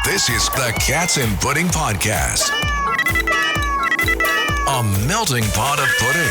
This is the Cats and Pudding Podcast. A melting pot of pudding.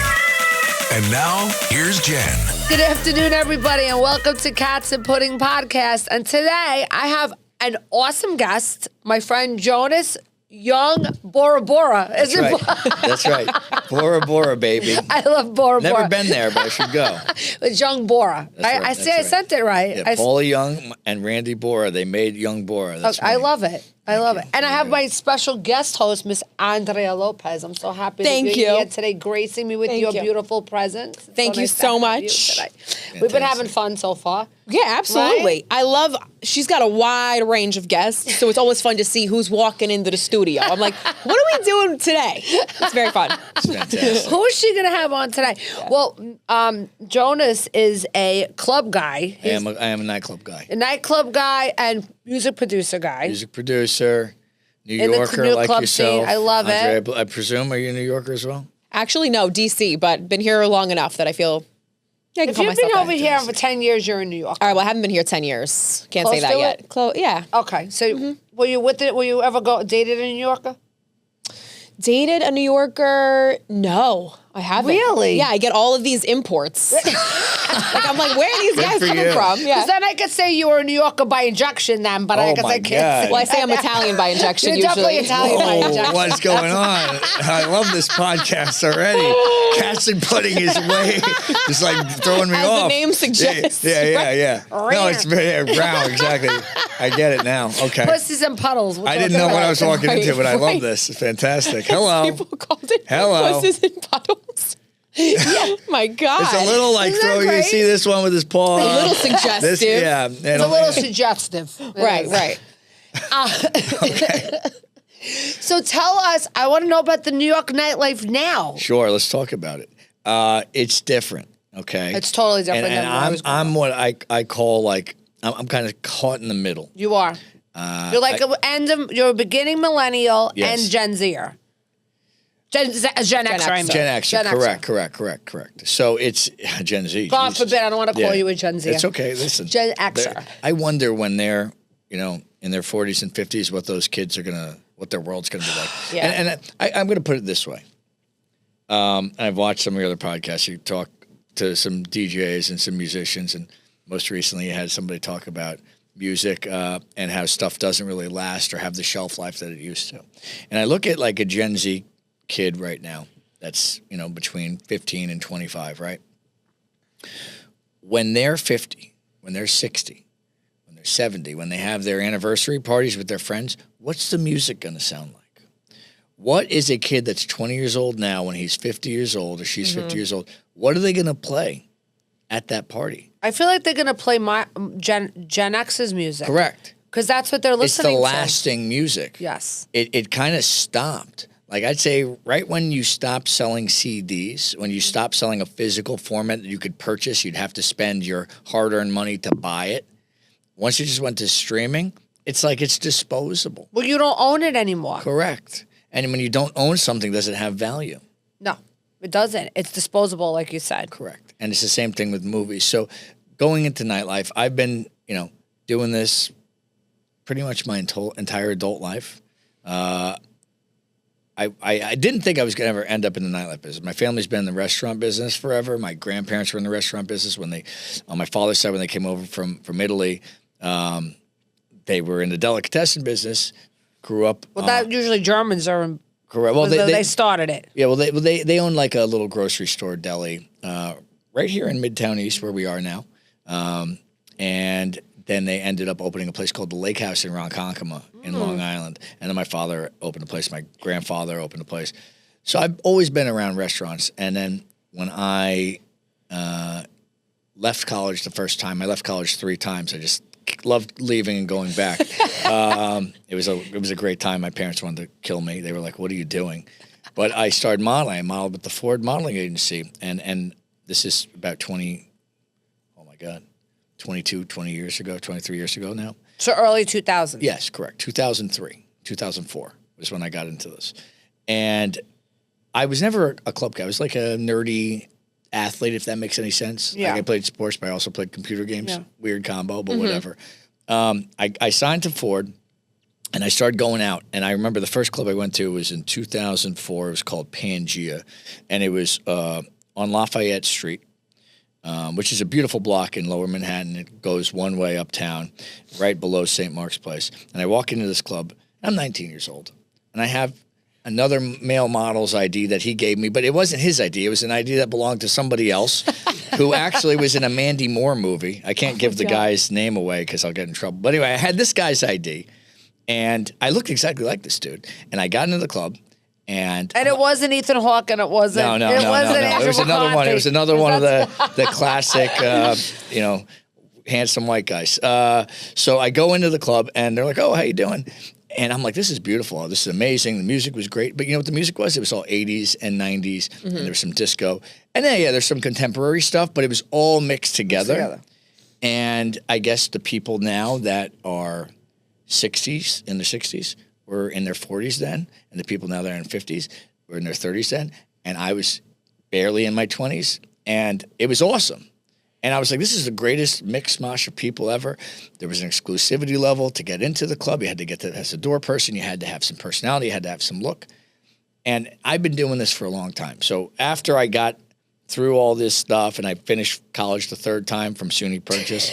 And now, here's Jen. Good afternoon, everybody, and welcome to Cats and Pudding Podcast. And today, I have an awesome guest, my friend Jonas Young Borra. That's right. That's right. Borra, baby. I love Borra. Never been there, but I should go. It's Young Borra. I sent it right. Yeah, Paula Young and Randy Borra, they made Young Borra. That's I love it. I love it. And I have my special guest host, Miss Andrea Lopez. I'm so happy that you're here today, gracing me with your beautiful presence. Thank you so much. We've been having fun so far. Yeah, absolutely. Right? She's got a wide range of guests, so it's always fun to see who's walking into the studio. I'm like, what are we doing today? It's very fun. It's fantastic. Who is she going to have on today? Yeah. Well, Jonas is a club guy. I am a nightclub guy. A nightclub guy and music producer guy. Music producer, New Yorker like yourself. Scene. I love it. I presume, are you a New Yorker as well? Actually, no, DC, but been here long enough that I feel I can if call you've myself been over that. here for 10 years, you're in New York. All right, well, I haven't been here 10 years. Can't Close say that to yet. it? Yeah. Okay, so were you with it? Were you ever dated a New Yorker? Dated a New Yorker? No, I haven't. Really? Yeah, I get all of these imports. I'm like, where are these guys coming from? Yeah. Because then I could say you were a New Yorker by injection then, but I guess I can't say. Well, I say I'm Italian by injection You're usually. definitely Italian by injection. What's going on? I love this podcast already. Cats and Pudding is way, it's like throwing me As off. the name suggests. Yeah. No, it's very brown, exactly. I get it now. Okay. Pussies and puddles. I didn't know what I was walking into, but I love this. It's fantastic. Hello. People called it Hello. Pussies and puddles. Yeah, my God. It's a little like Isn't that you great? see this one with his paw. A little suggestive. It's a little suggestive. Right. Okay. So tell us, I want to know about the New York nightlife now. Sure, let's talk about it. It's different, okay? It's totally different and than what I was I'm what I call like, I'm kind of caught in the middle. You are. You're like you're a beginning millennial Yes. and Gen Zer. Gen Xer, I mean. Gen Xer, correct. So it's Gen Z. God Jesus. forbid, I don't want to call you a Gen Z. It's okay, listen. Gen Xer. I wonder when they're, in their 40s and 50s, what those kids are what their world's going to be like. Yeah. And I'm going to put it this way. I've watched some of your other podcasts. You talk to some DJs and some musicians, and most recently you had somebody talk about music and how stuff doesn't really last or have the shelf life that it used to. And I look at like a Gen Z kid right now that's, between 15 and 25, right? When they're 50, when they're 60, when they're 70, when they have their anniversary parties with their friends, what's the music going to sound like? What is a kid that's 20 years old now when he's 50 years old or she's 50 years old? What are they going to play at that party? I feel like they're going to play my Gen X's music. Correct. Because that's what they're listening to. It's the lasting music. Yes. It kind of stopped. Like I'd say right when you stopped selling CDs, when you stopped selling a physical format that you could purchase, you'd have to spend your hard-earned money to buy it. Once you just went to streaming, it's like it's disposable. Well, you don't own it anymore. Correct. And when you don't own something, does it have value? No, it doesn't. It's disposable, like you said. Correct. And it's the same thing with movies. So going into nightlife, I've been, doing this pretty much my entire adult life. I didn't think I was going to ever end up in the nightlife business. My family's been in the restaurant business forever. My grandparents were in the restaurant business when on my father's side, when they came over from Italy, they were in the delicatessen business. Grew up. Well, that usually Germans are in. Correct. Well, they started it. Yeah. Well, they own like a little grocery store deli right here in Midtown East, where we are now, and then they ended up opening a place called the Lake House in Ronkonkoma in Long Island. And then my father opened a place. My grandfather opened a place. So I've always been around restaurants. And then when I left college the first time, I left college 3 times. I just loved leaving and going back. It was a great time. My parents wanted to kill me. They were like, "What are you doing?" But I started modeling. I modeled with the Ford Modeling Agency. And this is about 20 years ago, 23 years ago now. So early 2000s. Yes, correct. 2003, 2004 was when I got into this. And I was never a club guy. I was like a nerdy athlete, if that makes any sense. Yeah. Like I played sports, but I also played computer games. Yeah. Weird combo, but whatever. I signed to Ford, And I started going out, and I remember the first club I went to was in 2004. It was called Pangea, and it was on Lafayette Street, which is a beautiful block in Lower Manhattan. It goes one way uptown, right below St. Mark's Place. And I walk into this club. I'm 19 years old, and I have another male model's ID that he gave me, but it wasn't his ID. It was an ID that belonged to somebody else who actually was in a Mandy Moore movie. I can't give the guy's name away because I'll get in trouble. But anyway, I had this guy's ID. And I looked exactly like this dude. And I got into the club, and it wasn't Ethan Hawke, and it wasn't. No. Andrew It was another one. McCarthy. It was another one of the classic, handsome white guys. So I go into the club, and they're like, "Oh, how you doing?" And I'm like, "This is beautiful. This is amazing. The music was great." But you know what the music was? It was all 80s and 90s, and there was some disco, and then there's some contemporary stuff. But it was all mixed together. And I guess the people now that are in their 60s were in their 40s then, and the people now that are in 50s were in their 30s then, and I was barely in my 20s, and it was awesome. And I was like, this is the greatest mix mosh of people ever. There was an exclusivity level to get into the club. You had to get as a door person. You had to have some personality. You had to have some look. And I've been doing this for a long time. So after I got through all this stuff, and I finished college the third time from SUNY Purchase.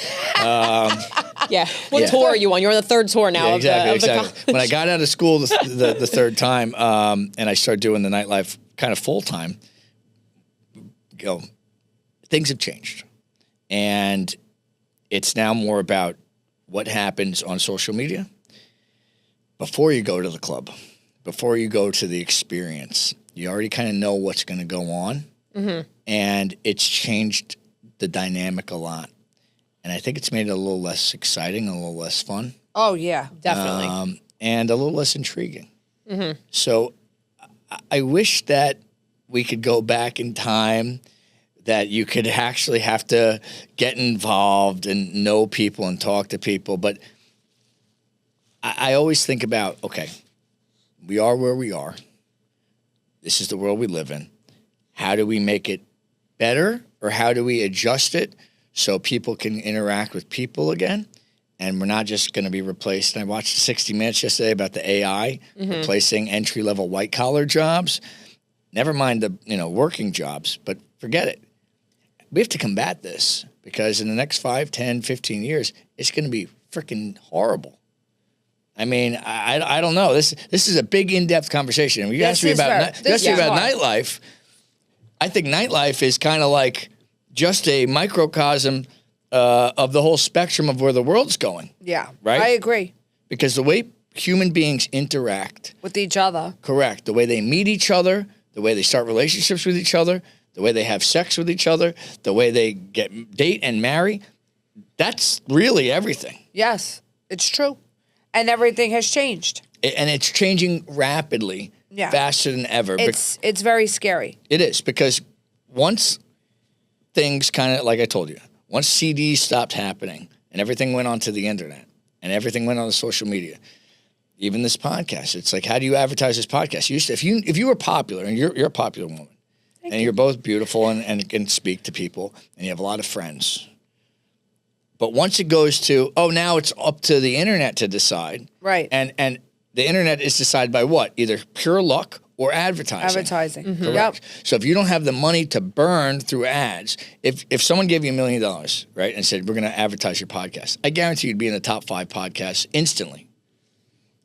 What tour are you on? You're on the third tour now. Yeah, exactly. When I got out of school the third time, and I started doing the Nightlife kind of full time, things have changed, and it's now more about what happens on social media before you go to the club, before you go to the experience. You already kind of know what's going to go on. Mm-hmm. And it's changed the dynamic a lot. And I think it's made it a little less exciting, a little less fun. Oh, yeah. Definitely. And a little less intriguing. Mm-hmm. So I wish that we could go back in time, that you could actually have to get involved and know people and talk to people. But I always think about, okay, we are where we are. This is the world we live in. How do we make it better, or how do we adjust it so people can interact with people again, and we're not just going to be replaced? And I watched 60 Minutes yesterday about the AI replacing entry-level white-collar jobs. Never mind the working jobs, but forget it. We have to combat this, because in the next 5, 10, 15 years, it's going to be freaking horrible. I mean, I don't know. This is a big, in-depth conversation. And you asked me about Nightlife. I think Nightlife is kind of like just a microcosm of the whole spectrum of where the world's going. Yeah. Right? I agree. Because the way human beings interact with each other. Correct. The way they meet each other, the way they start relationships with each other, the way they have sex with each other, the way they date and marry, that's really everything. Yes, it's true. And everything has changed. And it's changing rapidly. Yeah. Faster than ever. It's very scary. It is, because once things kind of, like I told you, once CDs stopped happening and everything went onto the internet and everything went on the social media, even this podcast, it's like, how do you advertise this podcast? If you were popular, and you're a popular woman, and you're both beautiful and can speak to people, and you have a lot of friends, but once it goes to, now it's up to the internet to decide. Right. And the internet is decided by what? Either pure luck or advertising. Mm-hmm. Correct. Yep. So if you don't have the money to burn through ads, if someone gave you $1 million, right, and said, we're going to advertise your podcast, I guarantee you'd be in the top 5 podcasts instantly.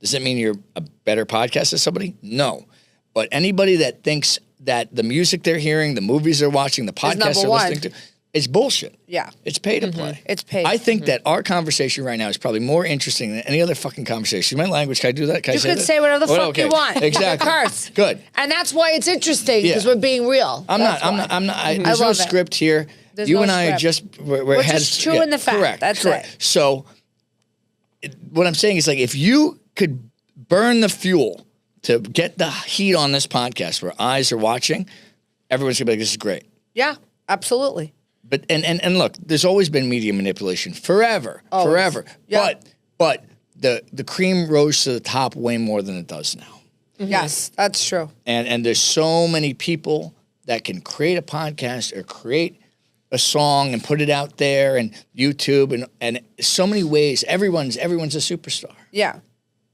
Does that mean you're a better podcast than somebody? No. But anybody that thinks that the music they're hearing, the movies they're watching, the podcasts they're listening to, it's bullshit. Yeah. It's pay to play. It's paid. I think that our conversation right now is probably more interesting than any other fucking conversation. My language, can I do that? Can I say You can that? say whatever the fuck you want. Exactly. Curse. Good. And that's why it's interesting, because we're being real. I'm not. There's no script here. There's you no and I are script. just we're just chewing the fat. Correct. That's correct. it. So what I'm saying is, like, if you could burn the fuel to get the heat on this podcast where eyes are watching, everyone's gonna be like, this is great. Yeah, absolutely. But and look, there's always been media manipulation forever. Yeah. But the cream rose to the top way more than it does now. Mm-hmm. Yes, that's true. And there's so many people that can create a podcast or create a song and put it out there, and YouTube and so many ways. Everyone's a superstar. Yeah.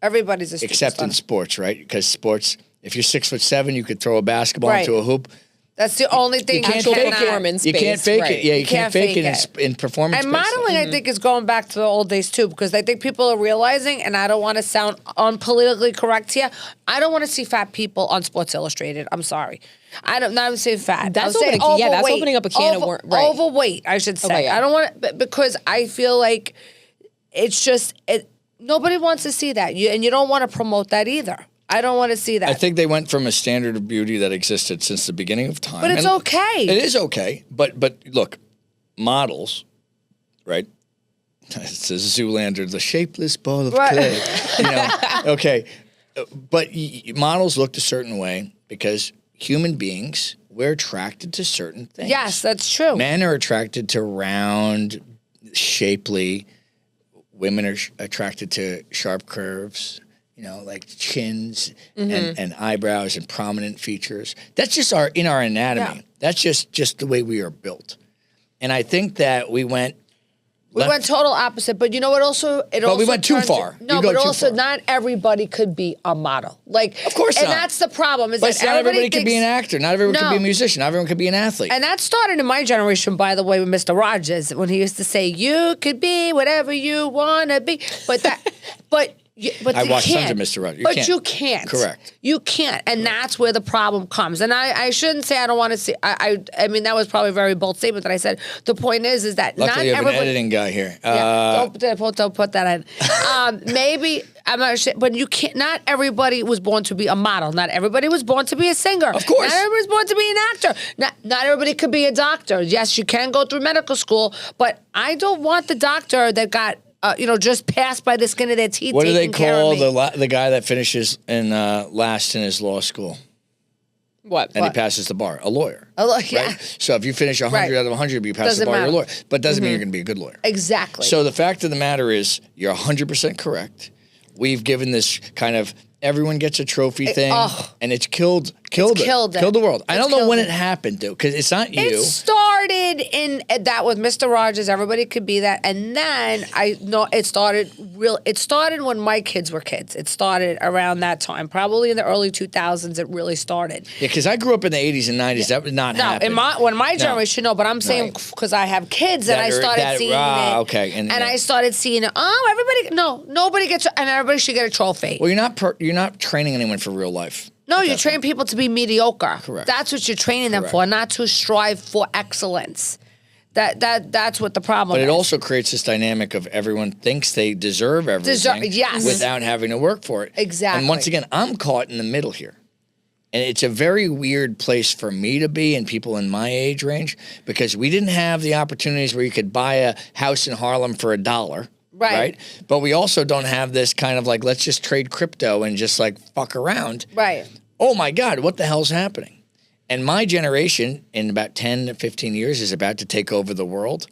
Everybody's a superstar. Except in sports, right? Because sports, if you're 6'7", you could throw a basketball into a hoop. That's the only thing you can't fake it. You can't fake it. Yeah, you can't fake it in performance. And modeling, I think, is going back to the old days too, because I think people are realizing, and I don't want to sound unpolitically correct here, I don't want to see fat people on Sports Illustrated. I'm sorry. I don't. Not say fat. That's opening, that's opening up a can of worms. Right. Overweight, I should say. Okay, yeah. I don't want to, because I feel like it's just nobody wants to see that, and you don't want to promote that either. I don't want to see that. I think they went from a standard of beauty that existed since the beginning of time. But it's okay. It is okay. But look, models, right? It's a Zoolander, the shapeless ball of clay. Okay. But models looked a certain way because human beings, we're attracted to certain things. Yes, that's true. Men are attracted to round, shapely. Women are attracted to sharp curves. Like chins and eyebrows and prominent features. That's just in our anatomy. Yeah. That's just the way we are built. And I think that we went total opposite. But you know what? We went too far. No, but also not everybody could be a model. Of course not. And that's the problem. But not everybody could be an actor. Not everyone could be a musician. Not everyone could be an athlete. And that started in my generation, by the way, with Mr. Rogers, when he used to say, "You could be whatever you want to be." But I watched tons of Mr. Rogers. You can't. Correct. You can't. And that's where the problem comes. And I shouldn't say I don't want to see. I mean, that was probably a very bold statement that I said. The point is that luckily not you have everybody. An editing guy here. Don't put that in. Maybe, I'm not sure, but you can't. Not everybody was born to be a model. Not everybody was born to be a singer. Of course. Not everybody was born to be an actor. Not everybody could be a doctor. Yes, you can go through medical school, but I don't want the doctor that got just passed by the skin of their teeth. What do they call the guy that finishes last in his law school? What? And he passes the bar? A lawyer. Yeah. Right? So if you finish 100 out of 100, you pass the bar, you're a lawyer. But it doesn't mean you're going to be a good lawyer. Exactly. So the fact of the matter is, you're 100% correct. We've given this kind of everyone gets a trophy thing, and it's killed the world. I don't know when it happened, though, because it's not you. It started in that with Mr. Rogers. Everybody could be that, and then it started when my kids were kids. It started around that time, probably in the early 2000s. It really started. Yeah, because I grew up in the 80s and 90s. That would not happen. When my generation, no. But I'm saying because I have kids, and I started seeing it. Okay, and I started seeing it. Oh, nobody gets, and everybody should get a trophy. Well, you're not training anyone for real life. No, you train people to be mediocre. Correct. That's what you're training them for, not to strive for excellence. That's what the problem is. But it also creates this dynamic of everyone thinks they deserve everything without having to work for it. Exactly. And once again, I'm caught in the middle here. And it's a very weird place for me to be and people in my age range because we didn't have the opportunities where you could buy a house in Harlem for $1. Right. But we also don't have this kind of let's just trade crypto and just fuck around. Right. Oh my God, what the hell's happening? And my generation in about 10 to 15 years is about to take over the world,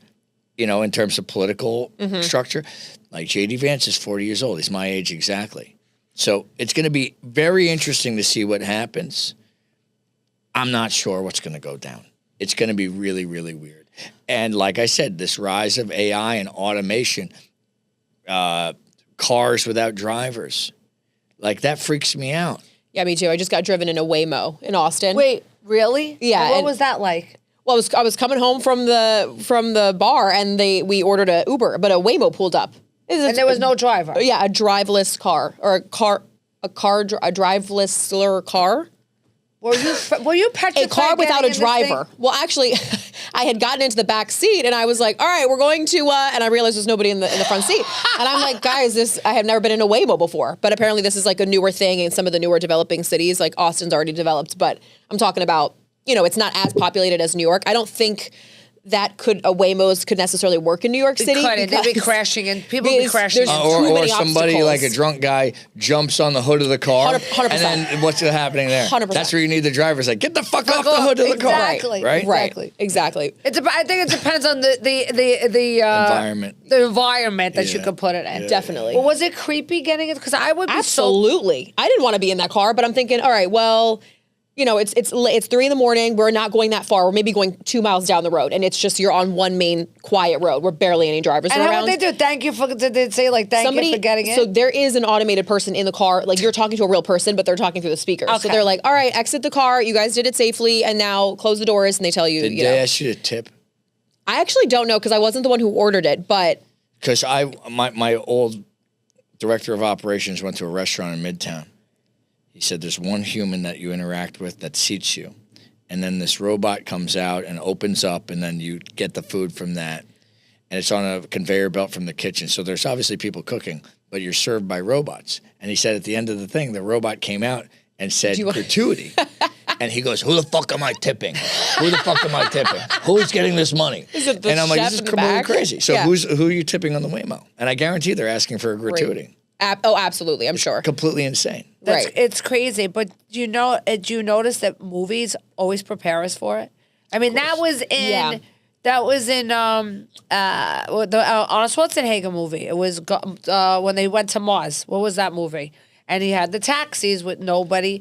in terms of political structure. Like J.D. Vance is 40 years old. He's my age exactly. So it's going to be very interesting to see what happens. I'm not sure what's going to go down. It's going to be really, really weird. And like I said, this rise of AI and automation, cars without drivers, that freaks me out. Yeah, me too. I just got driven in a Waymo in Austin. Wait, really? Yeah. What was that like? Well, I was coming home from the bar and we ordered an Uber, but a Waymo pulled up. And there was no driver. Yeah, a driveless car or a driveless car. Were you petrified? A car without a driver. Well, actually, I had gotten into the back seat and I was like, all right, we're going to, and I realized there's nobody in the front seat. And I'm like, guys, I have never been in a Waymo before, but apparently this is a newer thing in some of the newer developing cities, like Austin's already developed, but I'm talking about, it's not as populated as New York. I don't think that Waymos could necessarily work in New York City. They'd be crashing and people would be crashing. Or somebody obstacles. A drunk guy jumps on the hood of the car 100%. And then what's happening there? 100%. That's where you need the drivers get the fuck off the hood of the car. Exactly. Exactly. I think it depends on the environment. The environment that you could put it in. Yeah. Definitely. Well, was it creepy getting it? Because I would be absolutely. I didn't want to be in that car, but I'm thinking, all right, well, it's 3 a.m. We're not going that far. We're maybe going 2 miles down the road, and it's just you're on one main quiet road where barely any drivers are around. And how would they do? Thank you for. Did they say like thank you for getting in? So there is an automated person in the car. Like you're talking to a real person, but they're talking through the speakers. Okay. So they're like, all right, exit the car. You guys did it safely, and now close the doors. And they tell you. Did they ask you to tip? I actually don't know because I wasn't the one who ordered it, but because my old director of operations went to a restaurant in Midtown. He said there's one human that you interact with that seats you, and then this robot comes out and opens up, and then you get the food from that, and it's on a conveyor belt from the kitchen. So there's obviously people cooking, but you're served by robots. And he said at the end of the thing, the robot came out and said gratuity. And he goes, who the fuck am I tipping? Who the fuck am I tipping? Who's getting this money? And I'm like, this is completely crazy. So Yeah. who are you tipping on the Waymo? And I guarantee they're asking for a gratuity. Absolutely, I'm sure. Completely insane. Right. It's crazy. But do you notice that movies always prepare us for it? I mean, that was in on a Schwarzenegger movie. It was when they went to Mars. What was that movie? And he had the taxis with no real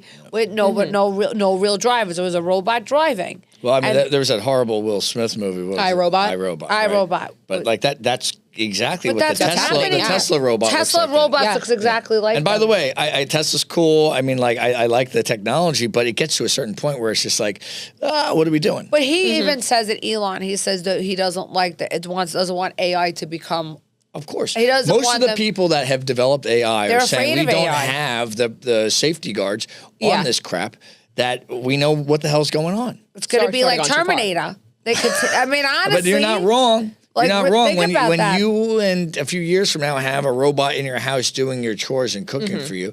drivers. It was a robot driving. Well, I mean, there was that horrible Will Smith movie. What was it? iRobot. iRobot. But like that's exactly But what the Tesla robot Tesla looks like. robot looks exactly like And by them. the way, Tesla's cool. I mean, like I like the technology, but it gets to a certain point where it's just like, what are we doing? But he even says it, Elon. He says that he doesn't like doesn't want AI to become. Of course. He doesn't Most want of the them- people that have developed AI They're are saying afraid we of don't AI. have the safety guards Yeah. on this crap, that we know what the hell's going on. It's going to be Sorry, like gone too far. Terminator. They could. I mean, honestly. But you're not wrong. Like, you're not wrong. think When about that. you and a few years from now have a robot in your house doing your chores and cooking for you,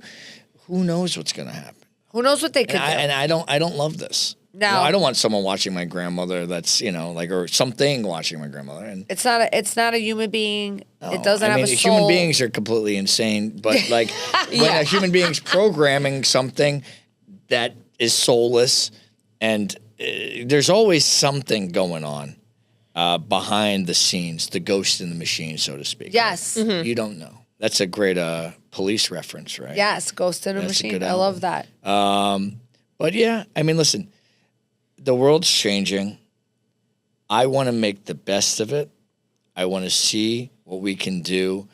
who knows what's going to happen? Who knows what they could do? And I don't love this. No. You know, I don't want someone watching my grandmother that's, or something watching my grandmother. And It's not a human being. It doesn't I have mean, a soul. human beings are completely insane, but like when a human being's programming something that is soulless, and there's always something going on behind the scenes, the ghost in the machine, so to speak. Yes. Right? You don't know. That's a great police reference, right? Yes, Ghost in a That's a Machine. good I album. love that. But yeah, I mean, listen, the world's changing. I want to make the best of it. I want to see what we can do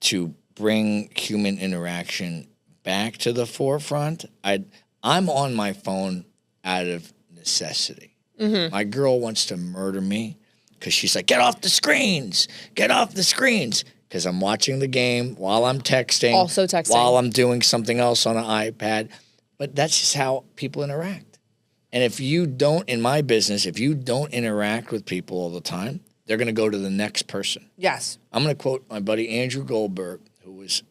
to bring human interaction back to the forefront. I'm on my phone out of necessity. My girl wants to murder me because she's like, get off the screens, because I'm watching the game while I'm texting. Also texting. While I'm doing something else on an iPad. But that's just how people interact. And if you don't, in my business, if you don't interact with people all the time, they're going to go to the next person. Yes. I'm going to quote my buddy Andrew Goldberg, who was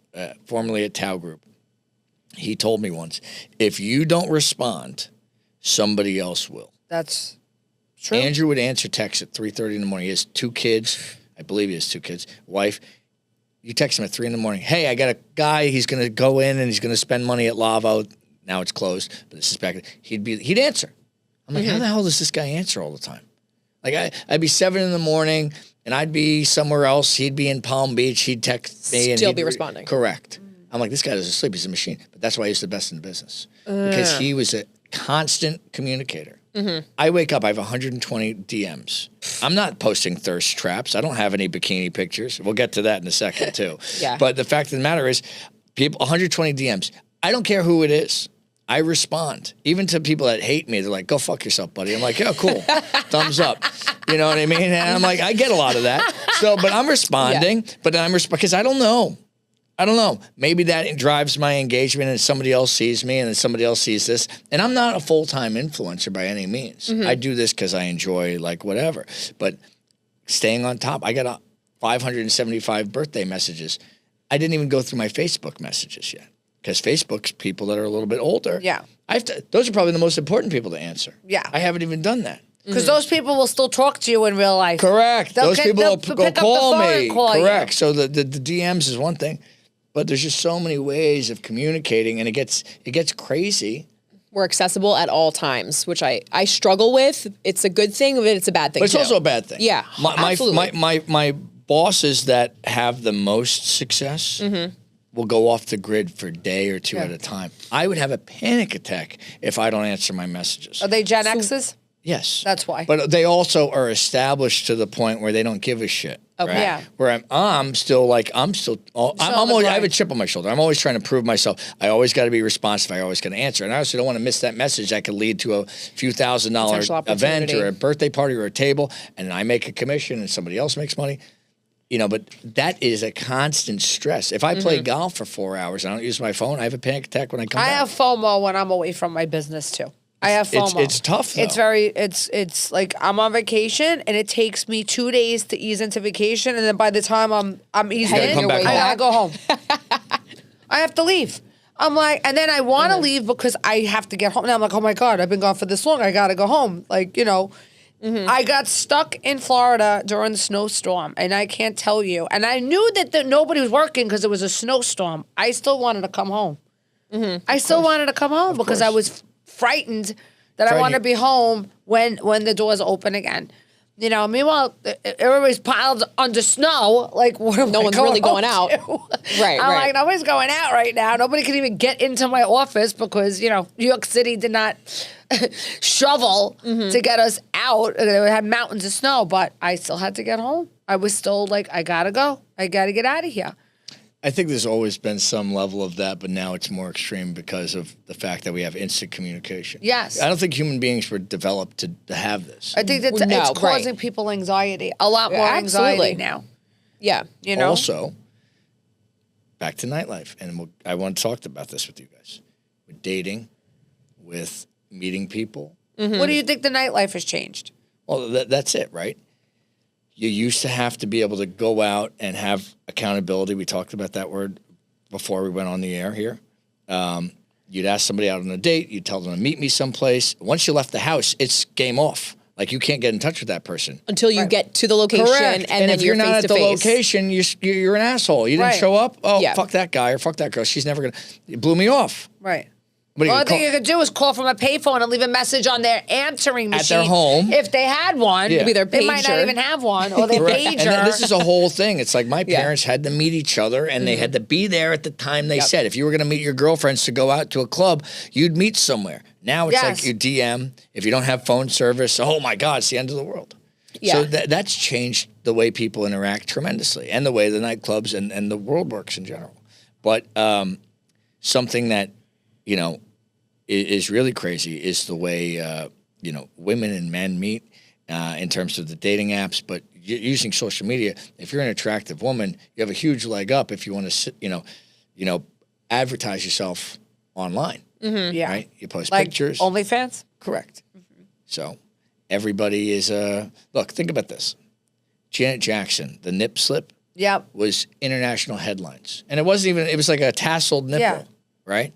formerly at Tao Group. He told me once, if you don't respond, somebody else will. That's true. Andrew would answer texts at 3:30 in the morning. He has 2 kids. I believe he has 2 kids. Wife. You text him at 3 in the morning. Hey, I got a guy. He's going to go in and he's going to spend money at Lavo. Now it's closed, but this is back. He'd answer. I'm like, how the hell does this guy answer all the time? Like I'd be 7 in the morning and I'd be somewhere else. He'd be in Palm Beach. He'd text me and Still he'd be responding. Correct. I'm like, this guy doesn't sleep. He's a machine. But that's why he's the best in the business because he was a constant communicator. I wake up, I have 120 DMs. I'm not posting thirst traps. I don't have any bikini pictures. We'll get to that in a second too. Yeah. But the fact of the matter is, people, 120 DMs. I don't care who it is. I respond. Even to people that hate me, they're like, go fuck yourself, buddy. I'm like, yeah, cool. Thumbs up. You know what I mean? And I'm like, I get a lot of that. So, but I'm responding, because I don't know. Maybe that drives my engagement and somebody else sees me and then somebody else sees this. And I'm not a full-time influencer by any means. I do this because I enjoy like whatever. But staying on top, I got 575 birthday messages. I didn't even go through my Facebook messages yet. Because Facebook's people that are a little bit older. Yeah. Those are probably the most important people to answer. Yeah. I haven't even done that. Because those people will still talk to you in real life. Correct. They'll Those people will pick go up the call phone me. and call you. Correct. So the DMs is one thing, but there's just so many ways of communicating, and it gets crazy. We're accessible at all times, which I struggle with. It's a good thing, but it's a bad thing But it's too. also a bad thing. Yeah, absolutely. My bosses that have the most success will go off the grid for a day or two at a time. I would have a panic attack if I don't answer my messages. Are they Gen X's? Yes. That's why. But they also are established to the point where they don't give a shit. Okay. Right? Yeah. Where I'm still like, I have a chip on my shoulder. I'm always trying to prove myself. I always got to be responsive. I always got to answer. And I also don't want to miss that message that could lead to a few $1,000 event or a birthday party or a table. And I make a commission and somebody else makes money. You know, but that is a constant stress. If I play golf for 4 hours and I don't use my phone, I have a panic attack when I come back. I have FOMO when I'm away from my business too. I have FOMO. It's tough, though. It's like I'm on vacation and it takes me 2 days to ease into vacation, and then by the time I'm easing in, I gotta go home. I have to leave. I'm like, and then I want to leave because I have to get home. And I'm like, oh my God, I've been gone for this long. I gotta go home. Like, you know, I got stuck in Florida during the snowstorm, and I can't tell you. And I knew that nobody was working because it was a snowstorm. I still wanted to come home. I still wanted to come home because I was frightened that I want to be home when the doors open again. You know, meanwhile, everybody's piled under snow. Like, what am No I one's really going out. Right, I'm like, nobody's going out right now. Nobody can even get into my office because, you know, New York City did not shovel to get us out. They had mountains of snow, but I still had to get home. I was still like, I gotta go. I gotta get out of here. I think there's always been some level of that, but now it's more extreme because of the fact that we have instant communication. Yes. I don't think human beings were developed to have this. I think that it's causing people anxiety, a lot more anxiety now. Yeah. You know? Also, back to nightlife, and I want to talk about this with you guys. With dating, with meeting people. What do you think the nightlife has changed? Well, that's it, right? You used to have to be able to go out and have accountability. We talked about that word before we went on the air here. You'd ask somebody out on a date. You'd tell them to meet me someplace. Once you left the house, it's game off. Like, you can't get in touch with that person. Until you get to the location. Correct. And then if you're not at the location, you're an asshole. You didn't show up? Oh, fuck that guy or fuck that girl. She's never going to. It blew me off. Right. The only thing you could do is call from a payphone and leave a message on their answering machine. At their home. If they had one. Yeah. Be their they might not even have one. Or their pager. And this is a whole thing. It's like my parents had to meet each other, and they had to be there at the time they said. If you were going to meet your girlfriends to go out to a club, you'd meet somewhere. Now it's like you DM. If you don't have phone service, oh my God, it's the end of the world. Yeah. So that's changed the way people interact tremendously, and the way the nightclubs and the world works in general. But something that, you know, is really crazy is the way, you know, women and men meet in terms of the dating apps. But using social media, if you're an attractive woman, you have a huge leg up if you want to, you know, advertise yourself online. Yeah. Right? You post like pictures. OnlyFans? Correct. So everybody is, look, think about this. Janet Jackson, the nip slip, was international headlines. And it wasn't even, it was like a tasseled nipple, right?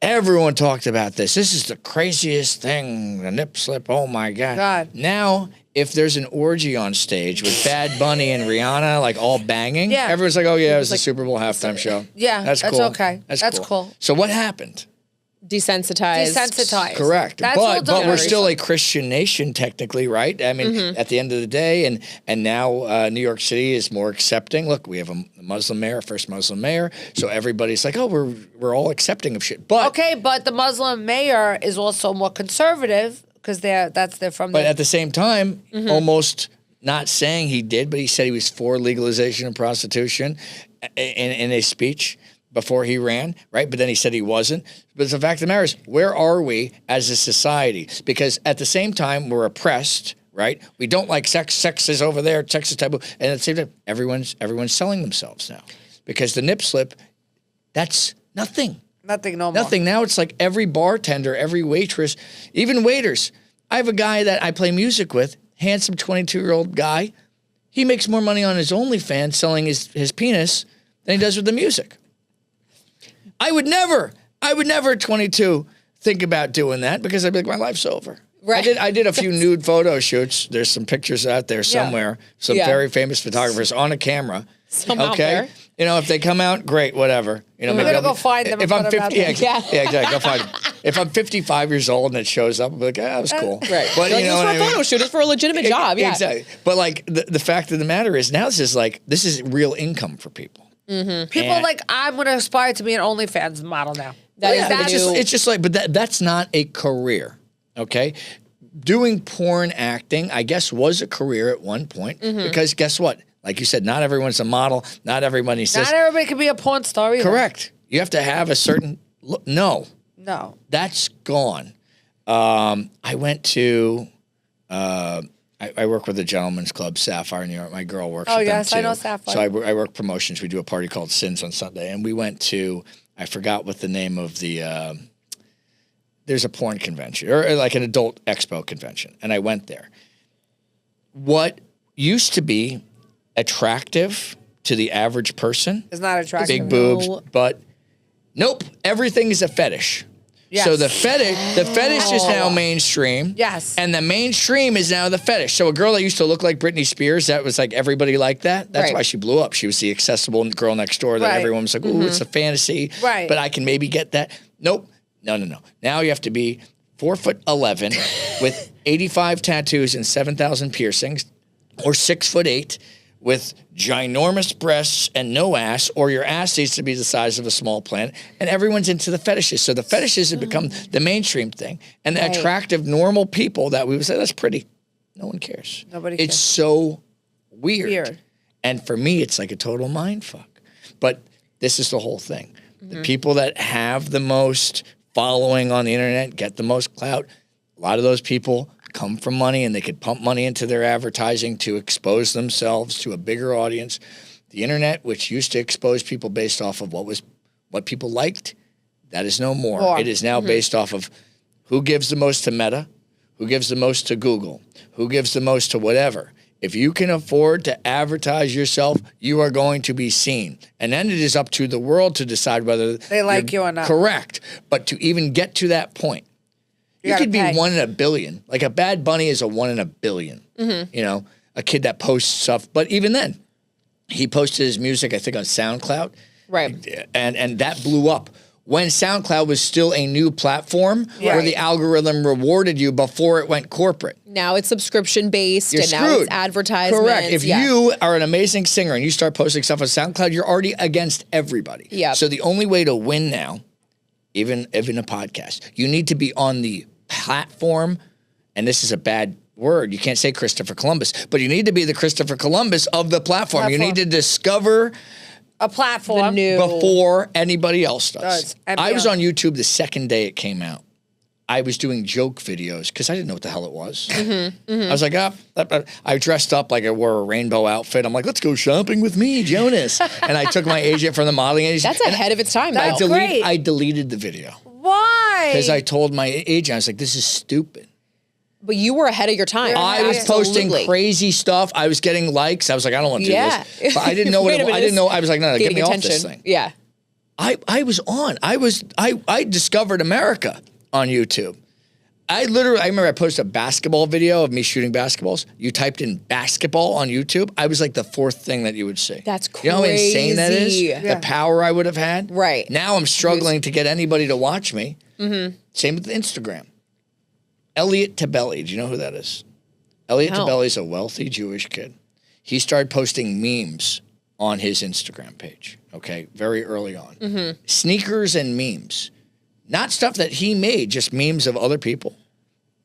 Everyone talked about this. This is the craziest thing, the nip slip. Oh, my God. Now, if there's an orgy on stage with Bad Bunny and Rihanna, like, all banging, everyone's like, oh, yeah, it was the Super Bowl halftime show. Yeah, that's cool. Okay. That's cool. So what happened? Desensitized. Correct. That's but we're still a Christian nation, technically, right? I mean, at the end of the day, and now New York City is more accepting. Look, we have a Muslim mayor, first Muslim mayor, so everybody's like, oh, we're all accepting of shit. But but the Muslim mayor is also more conservative because they're from. But at the same time, almost not saying he did, but he said he was for legalization of prostitution in a speech before he ran, right? But then he said he wasn't. But the fact of the matter is, where are we as a society? Because at the same time, we're oppressed, right? We don't like sex. Sex is over there. Sex is taboo. And at the same time, everyone's selling themselves now. Because the nip slip, that's nothing. Nothing no more. Nothing. Now it's like every bartender, every waitress, even waiters. I have a guy that I play music with, handsome 22-year-old guy. He makes more money on his OnlyFans selling his penis than he does with the music. I would never at 22 think about doing that because I'd be like, my life's over. Right. I did a few nude photo shoots. There's some pictures out there somewhere. Some very famous photographers on a camera. Some out there. You know, if they come out, great, whatever. You know, we're gonna go find them. If I'm 50, exactly. Go find them. If I'm 55 years old and it shows up, I'll be like, that was cool. Right. But like, you know, it's for a photo shoot. It's for a legitimate job. Yeah. Exactly. But like the fact of the matter is, now this is real income for people. People like, I'm going to aspire to be an OnlyFans model now. It's just like, but that's not a career, okay? Doing porn acting, I guess, was a career at one point because guess what? Like you said, not everyone's a model. Not everybody says. Not everybody can be a porn star either. Correct. You have to have a certain look. No, that's gone. I went to. I work with a gentleman's club, Sapphire, New York. My girl works with them too. I know Sapphire. So I work promotions. We do a party called Sins on Sunday, and we went to. I forgot what the name of the. There's a porn convention or like an adult expo convention, and I went there. What used to be attractive to the average person is not attractive. Big boobs, but nope. Everything is a fetish. Yes. So the fetish is now mainstream. Yes. And the mainstream is now the fetish. So a girl that used to look like Britney Spears, that was like everybody liked that. That's why she blew up. She was the accessible girl next door that everyone was like, ooh, it's a fantasy. Right. But I can maybe get that. Nope. No. Now you have to be 4'11" with 85 tattoos and 7,000 piercings, or 6'8" with ginormous breasts and no ass, or your ass needs to be the size of a small plant, and everyone's into the fetishes. So the fetishes have become the mainstream thing, and the attractive, normal people that we would say, that's pretty. No one cares. Nobody cares. It's so weird. And for me, it's like a total mind fuck. But this is the whole thing. The people that have the most following on the internet, get the most clout, a lot of those people come from money, and they could pump money into their advertising to expose themselves to a bigger audience. The internet, which used to expose people based off of what people liked, that is no more. It is now based off of who gives the most to Meta, who gives the most to Google, who gives the most to whatever. If you can afford to advertise yourself, you are going to be seen. And then it is up to the world to decide whether they like you or not. Correct. But to even get to that point, you could be 1 in a billion. Like a Bad Bunny is a 1 in a billion. You know, a kid that posts stuff. But even then, he posted his music, I think, on SoundCloud. Right. And that blew up. When SoundCloud was still a new platform where the algorithm rewarded you before it went corporate. Now it's subscription based, You're and screwed. now it's advertisements. Correct. If you are an amazing singer and you start posting stuff on SoundCloud, you're already against everybody. Yeah. So the only way to win now, even a podcast, you need to be on the platform, and this is a bad word. You can't say Christopher Columbus, but you need to be the Christopher Columbus of the platform. You need to discover a platform before anybody else does. I was on YouTube the second day it came out. I was doing joke videos because I didn't know what the hell it was. I was like, I dressed up like I wore a rainbow outfit. I'm like, let's go shopping with me, Jonas. And I took my agent from the modeling agency. That's ahead of its time, though. I deleted the video. Why? Because I told my agent, I was like, this is stupid. But you were ahead of your time. I was posting crazy stuff. I was getting likes. I was like, I don't want to do this. But I didn't know what I didn't know. I was like, no, get me off this thing. Yeah. I was on. I discovered America on YouTube. I remember I posted a basketball video of me shooting basketballs. You typed in basketball on YouTube. I was like the 4th thing that you would see. That's crazy. You know how insane that is? The power I would have had. Right. Now I'm struggling to get anybody to watch me. Same with Instagram. Elliot Tabelli. Do you know who that is? Elliot Tabelli is a wealthy Jewish kid. He started posting memes on his Instagram page, okay, very early on. Sneakers and memes. Not stuff that he made, just memes of other people.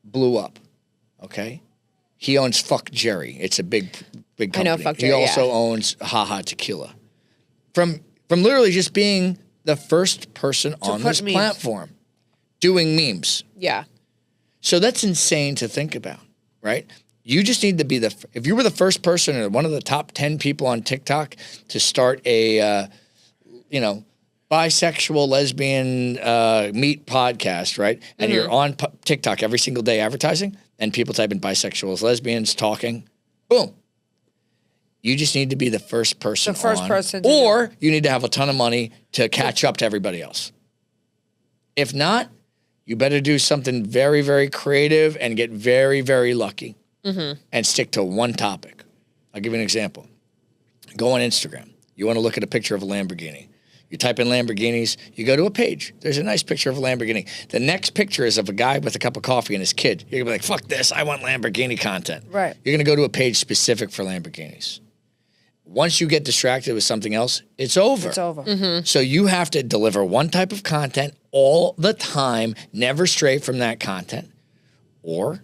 Blew up, okay? He owns Fuck Jerry. It's a big company. I know Fuck Jerry, He also owns Haha Tequila. From literally just being the first person on this platform doing memes. Yeah. So that's insane to think about, right? You just need to be if you were the first person or one of the top 10 people on TikTok to start a, bisexual, lesbian meet podcast, right? And you're on TikTok every single day advertising, and people type in bisexuals, lesbians, talking, boom. You just need to be the first person or you need to have a ton of money to catch up to everybody else. If not, you better do something very, very creative and get very, very lucky and stick to one topic. I'll give you an example. Go on Instagram. You want to look at a picture of a Lamborghini. You type in Lamborghinis. You go to a page. There's a nice picture of a Lamborghini. The next picture is of a guy with a cup of coffee and his kid. You're going to be like, fuck this. I want Lamborghini content. Right. You're going to go to a page specific for Lamborghinis. Once you get distracted with something else, it's over. It's over. So you have to deliver one type of content all the time, never stray from that content, or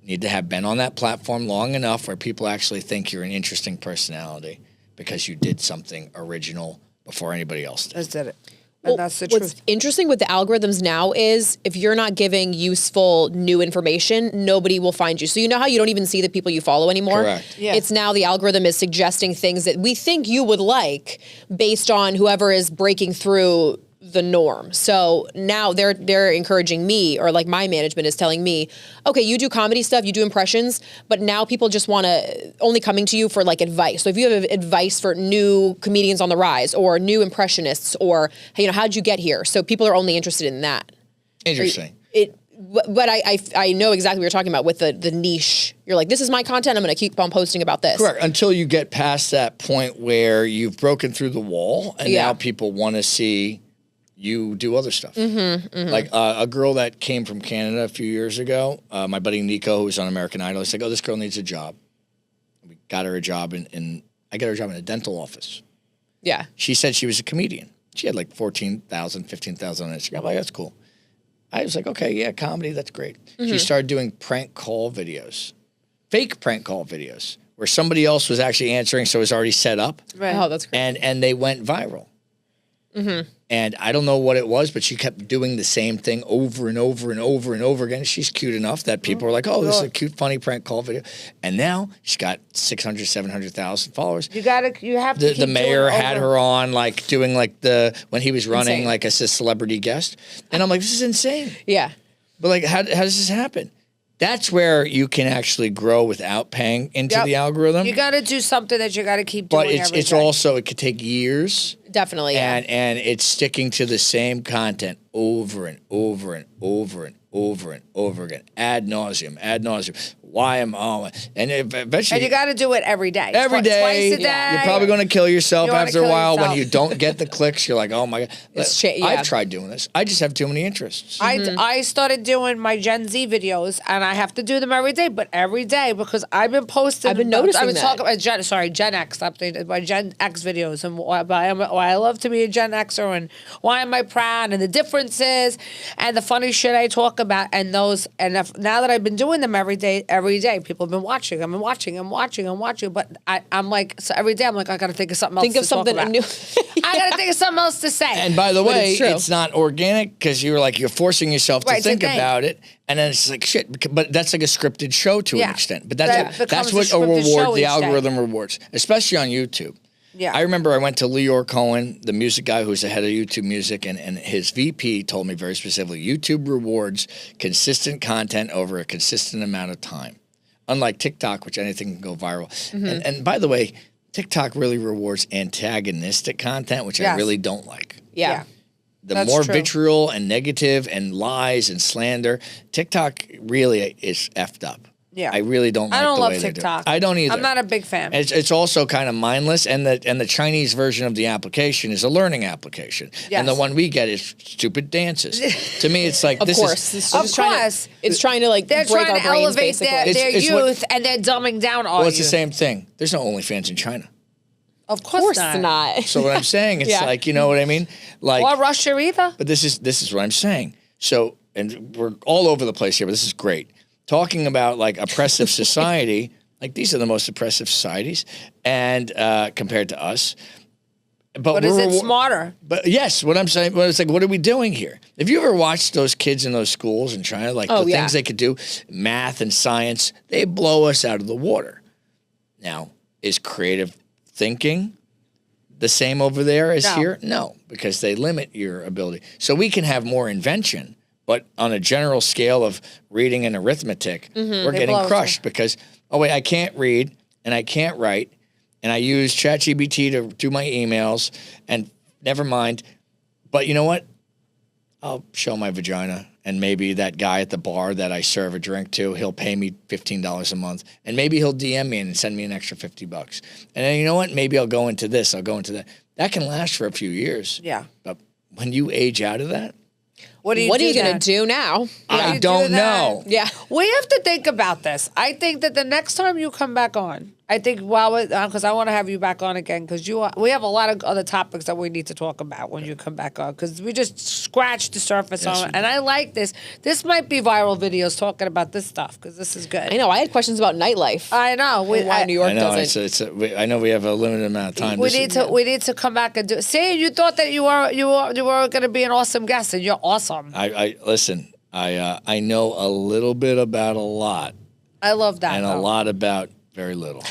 need to have been on that platform long enough where people actually think you're an interesting personality because you did something original before anybody else did. Just did it. Well, And that's the what's truth. interesting with the algorithms now is if you're not giving useful new information, nobody will find you. So you know how you don't even see the people you follow anymore? Correct. Yeah. It's now the algorithm is suggesting things that we think you would like based on whoever is breaking through the norm. So now they're encouraging me, or like my management is telling me, okay, you do comedy stuff, you do impressions, but now people just want to only coming to you for like advice. So if you have advice for new comedians on the rise or new impressionists, or how'd you get here? So people are only interested in that. Interesting. But I know exactly what you're talking about with the niche. You're like, this is my content. I'm going to keep on posting about this. Correct. Until you get past that point where you've broken through the wall and now people want to see you do other stuff. Like a girl that came from Canada a few years ago, my buddy Nico, who was on American Idol, he's like, oh, this girl needs a job. We got her a job I got her a job in a dental office. Yeah. She said she was a comedian. She had like 14,000, 15,000 on Instagram. I'm like, that's cool. I was like, okay, yeah, comedy, that's great. She started doing prank call videos, fake prank call videos, where somebody else was actually answering, so it was already set up. Right. Oh, that's great. And they went viral. And I don't know what it was, but she kept doing the same thing over and over and over and over again. She's cute enough that people are like, oh, this is a cute, funny prank call video. And now she's got 600, 700,000 followers. You have to keep The mayor doing it had over. her on, like, doing, like, when he was running, Insane. like, as a celebrity guest. And I'm like, this is insane. Yeah. But, like, how does this happen? That's where you can actually grow without paying into Yep. the algorithm. You got to do something that you got to keep doing But it's every day. also, it could take years. Definitely. Yeah. And it's sticking to the same content over and over and over and over and over again, ad nauseum. Why am I? And eventually, And you got to do it every day. every day, Twice a day. you're probably going to kill yourself You wanna after a kill while yourself. when you don't get the clicks. You're like, oh my god, yeah. I've tried doing this. I just have too many interests. I started doing my Gen Z videos, and I have to do them every day, but every day because I've been posting. I've been noticing I've been that. talking about Gen X, updated my Gen X videos, and why I love to be a Gen Xer, and why am I proud, and the differences, and the funny shit I talk about, and those, and now that I've been doing them every day, people have been watching. I'm watching, but I'm like, so every day I'm like, I got to think of something else. Think of to talk something about. new. I got to think of something else to say. And by the way, it's true. it's not organic because you're forcing yourself to Right, to think think. about it, and then it's like shit. But that's like a scripted show to an Yeah. extent. But That that's becomes what a a scripted show reward the each day. algorithm rewards, especially on YouTube. Yeah. I remember I went to Leor Cohen, the music guy who's the head of YouTube Music, and his VP told me very specifically, YouTube rewards consistent content over a consistent amount of time. Unlike TikTok, which anything can go viral. And by the way, TikTok really rewards antagonistic content, which I Yes. really don't like. Yeah. The That's more true. vitriol and negative and lies and slander, TikTok really is effed up. Yeah. I really don't like I don't the love way they do it. TikTok. I don't either. I'm not a big fan. It's also kind of mindless, and the Chinese version of the application is a learning application, Yes. and the one we get is stupid dances. To me, it's like Of this course. is. It's Of just trying course. it's trying to like They're break trying our to brains, elevate their basically. It's what- youth, and they're dumbing down all Well, it's youth. the same thing. There's no OnlyFans in China. Of Of course not. not. So what I'm saying, it's Yeah. like, you know what I mean? Like, Or Russia either. but this is what I'm saying. So, and we're all over the place here, but this is great. Talking about like oppressive society, like these are the most oppressive societies, and compared to us. But is it smarter? But yes, what I'm saying, well, it's like, what are we doing here? Have you ever watched those kids in those schools in China, like Oh, the yeah. things they could do, math and science, they blow us out of the water. Now, is creative thinking the same over there as No. here? No, because they limit your ability. So we can have more invention, but on a general scale of reading and arithmetic, we're They getting blow us crushed because, oh wait, I can't read and I can't write, and I use ChatGPT to do my emails, and never mind. But you know what? I'll show my vagina, and maybe that guy at the bar that I serve a drink to, he'll pay me $15 a month, and maybe he'll DM me and send me an extra $50. And then you know what? Maybe I'll go into this, I'll go into that. That can last for a few years. Yeah. But when you age out of that, What are you What are you then? going to do now? I you do don't that? know. Yeah. We have to think about this. I think that the next time you come back on, I think because I want to have you back on again because we have a lot of other topics that we need to talk about when you come back on because we just scratched the surface on it. And I like this. This might be viral videos talking about this stuff because this is good. I know. I had questions about nightlife. I know. Why New York doesn't. I know we have a limited amount of time. We need to come back and do it. See, you thought that you were going to be an awesome guest, and you're awesome. Listen. I know a little bit about a lot. I love that. And a lot about very little.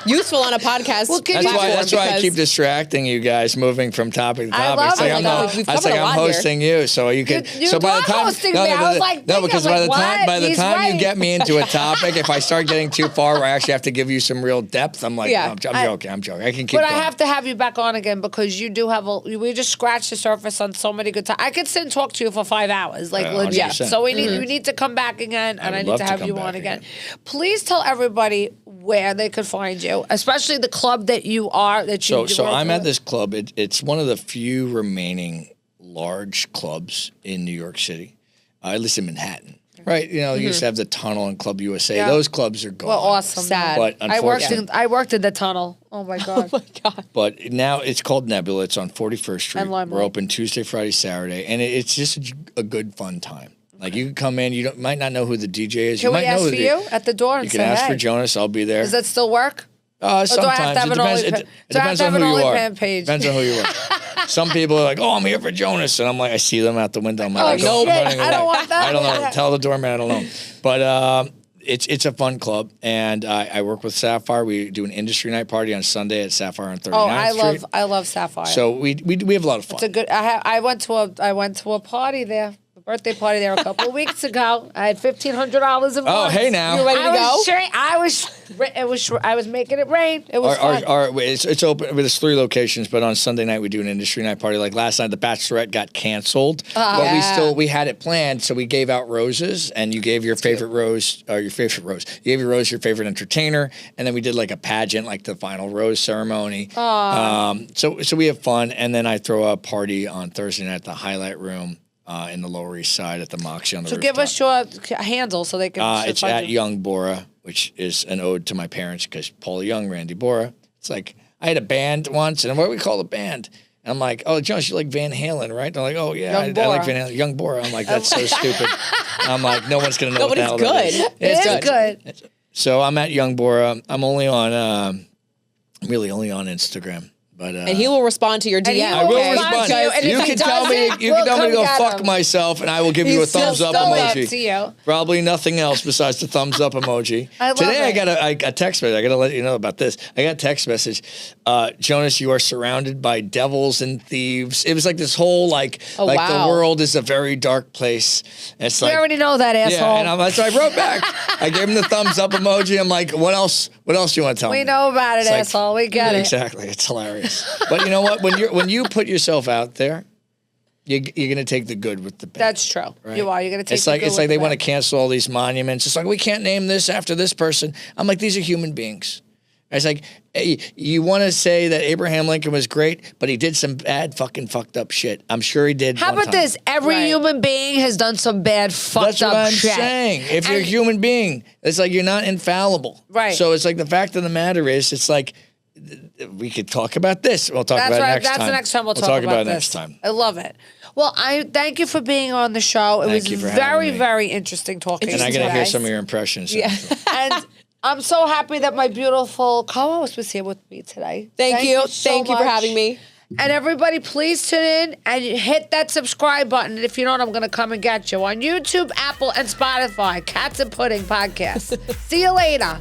Useful on a podcast. Well, that's why I keep distracting you guys, moving from topic to topic. I love it. I'm hosting you, so you can. So by the time hosting me, I was like, because by the time you get me into a topic, if I start getting too far, where I actually have to give you some real depth, I'm like, I'm joking. I can keep. But going. I have to have you back on again because you do have we just scratched the surface on so many good times. I could sit and talk to you for 5 hours, like legit. So we need to come back again, and I need to have you on again. Please tell everybody where they could find you, especially the club that you are. So I'm at this club. It's one of the few remaining large clubs in New York City, at least in Manhattan. Right, you used to have the Tunnel and Club USA. Yeah. Those clubs are gone. Well, awesome. Sad. But I worked in the Tunnel. Oh my god. Oh my god. But now it's called Nebula. It's on 41st Street. We're open Tuesday, Friday, Saturday, and it's just a good fun time. Like you can come in, you might not know who the DJ is. Can we ask for you at the door? You can ask for Jonas. I'll be there. Does that still work? Sometimes it depends on who you are. Depends on who you are. Some people are like, "Oh, I'm here for Jonas," and I'm like, I see them out the window. I'm like, "No, I don't want that." I don't know. Tell the doorman I don't know. But it's a fun club, and I work with Sapphire. We do an industry night party on Sunday at Sapphire on 39th Street. I love Sapphire. So we have a lot of fun. It's a good. I went to a party there. Birthday party there a couple of weeks ago. I had $1,500 of money. Oh, hey now. You ready to go? I was making it rain. It was fun. It's open. There's 3 locations, but on Sunday night we do an industry night party. Like last night, the Bachelorette got canceled, but we had it planned, so we gave out roses, and you gave your favorite rose, or your favorite rose. You gave your rose your favorite entertainer, and then we did like a pageant, like the final rose ceremony. So we have fun, and then I throw a party on Thursday night at the Highlight Room. In the Lower East Side at the Moxie on the rooftop. So give us your handle so they can. It's at Young Borra, which is an ode to my parents because Paula Young, Randy Borra. It's like I had a band once, and what do we call the band? And I'm like, "Oh, Jones, you like Van Halen, right?" They're like, "Oh yeah, I like Van Halen." Young Borra. I'm like, "That's so stupid." I'm like, "No one's gonna know what the hell that is." It is good. So I'm at Young Borra. I'm only on, really only on Instagram. But, and he will respond to your DM. I will respond. You can tell me to go fuck myself, and I will give you a thumbs up emoji. To you. Probably nothing else besides the thumbs up emoji. Today I got a text message. I got to let you know about this. I got a text message. Jonas, you are surrounded by devils and thieves. It was like this whole the world is a very dark place. And it's we already know that, asshole. Yeah, and so I wrote back. I gave him the thumbs up emoji. I'm like, what else? What else do you want to tell me? We know about it, asshole. We get it. Exactly. It's hilarious. But you know what? When you put yourself out there, you're going to take the good with the bad. That's true. Right? You are. You're going to take. It's like they want to cancel all these monuments. It's like we can't name this after this person. I'm like, these are human beings. It's like, hey, you want to say that Abraham Lincoln was great, but he did some bad fucked up shit. I'm sure he did. How about this? Every human being has done some bad fucked up shit. That's what I'm saying. If you're a human being, it's like you're not infallible. Right. So it's like the fact of the matter is, it's like we could talk about this. We'll talk about it next time. That's the next time we'll talk about this. Next time. I love it. Well, I thank you for being on the show. It was very, very interesting talking to you. And I got to hear some of your impressions. Yeah. And I'm so happy that my beautiful co-host was here with me today. Thank you. Thank you for having me. And everybody, please tune in and hit that subscribe button. And if you don't, I'm going to come and get you on YouTube, Apple, and Spotify. Cats and Pudding Podcast. See you later.